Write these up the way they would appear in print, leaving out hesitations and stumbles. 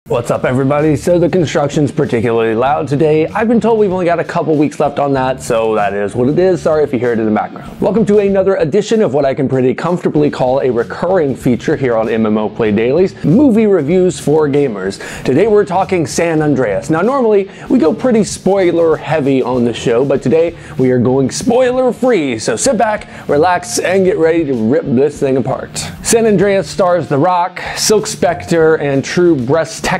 What's up, everybody? So the construction's particularly loud today. I've been told we've only got a couple weeks left on that, so that is what it is. Sorry if you hear it in the background. Welcome to another edition of what I can pretty comfortably call a recurring feature here on MMO Play Dailies, movie reviews for gamers. Today we're talking San Andreas. Now normally we go pretty spoiler heavy on the show, but today we are going spoiler free. So sit back, relax, and get ready to rip this thing apart. San Andreas stars The Rock, Silk Spectre, and True Breast Detective.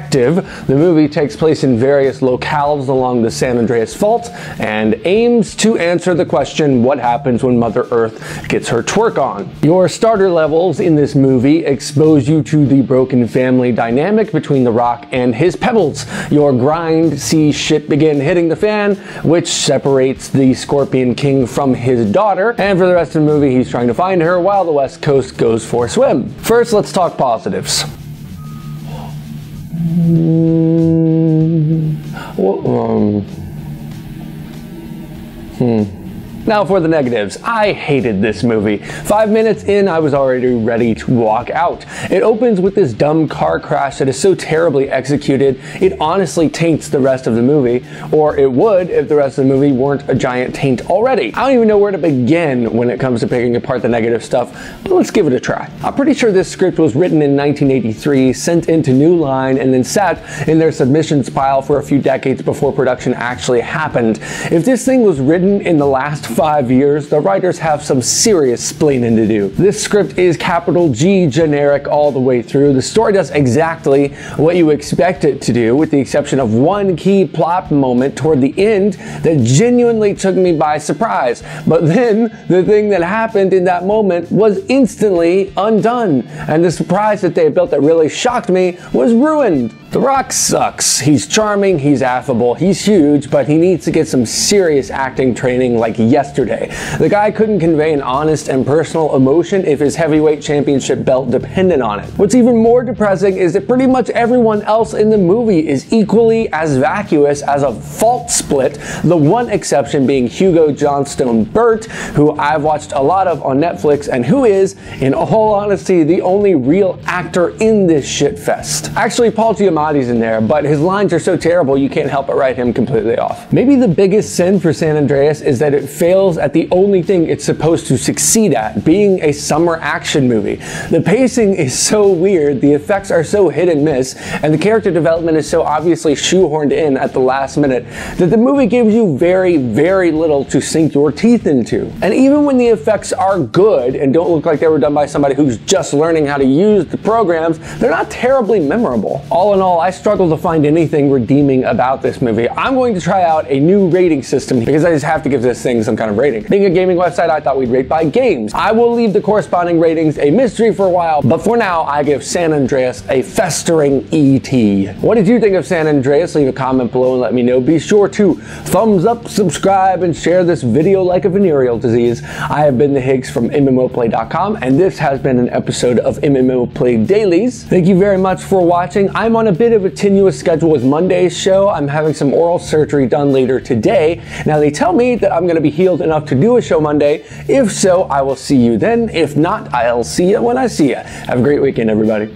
The movie takes place in various locales along the San Andreas Fault and aims to answer the question, what happens when Mother Earth gets her twerk on? Your starter levels in this movie expose you to the broken family dynamic between The Rock and his pebbles. Your grind sees shit begin hitting the fan, which separates the Scorpion King from his daughter, and for the rest of the movie he's trying to find her while the West Coast goes for a swim. First, let's talk positives. Now for the negatives. I hated this movie. 5 minutes in, I was already ready to walk out. It opens with this dumb car crash that is so terribly executed, it honestly taints the rest of the movie, or it would if the rest of the movie weren't a giant taint already. I don't even know where to begin when it comes to picking apart the negative stuff, but let's give it a try. I'm pretty sure this script was written in 1983, sent into New Line, and then sat in their submissions pile for a few decades before production actually happened. If this thing was written in the last 5 years, the writers have some serious splaining to do. This script is capital G generic all the way through. The story does exactly what you expect it to do, with the exception of one key plot moment toward the end that genuinely took me by surprise. But then, the thing that happened in that moment was instantly undone, and the surprise that they had built that really shocked me was ruined. The Rock sucks. He's charming, he's affable, he's huge, but he needs to get some serious acting training like yesterday. The guy couldn't convey an honest and personal emotion if his heavyweight championship belt depended on it. What's even more depressing is that pretty much everyone else in the movie is equally as vacuous as a fault split, the one exception being Hugo Johnstone Burt, who I've watched a lot of on Netflix and who is, in all honesty, the only real actor in this shitfest. Actually, Paul Giamatti's in there, but his lines are so terrible you can't help but write him completely off. Maybe the biggest sin for San Andreas is that it fails at the only thing it's supposed to succeed at, being a summer action movie. The pacing is so weird, the effects are so hit and miss, and the character development is so obviously shoehorned in at the last minute that the movie gives you very, very little to sink your teeth into. And even when the effects are good and don't look like they were done by somebody who's just learning how to use the programs, they're not terribly memorable. All in all, I struggle to find anything redeeming about this movie. I'm going to try out a new rating system because I just have to give this thing some kind of rating. Being a gaming website, I thought we'd rate by games. I will leave the corresponding ratings a mystery for a while, but for now, I give San Andreas a festering ET. What did you think of San Andreas? Leave a comment below and let me know. Be sure to thumbs up, subscribe, and share this video like a venereal disease. I have been the Higgs from MMOplay.com, and this has been an episode of MMO Play Dailies. Thank you very much for watching. I'm on a bit of a tenuous schedule with Monday's show. I'm having some oral surgery done later today. Now they tell me that I'm going to be healed enough to do a show Monday. If so, I will see you then. If not, I'll see you when I see you. Have a great weekend, everybody.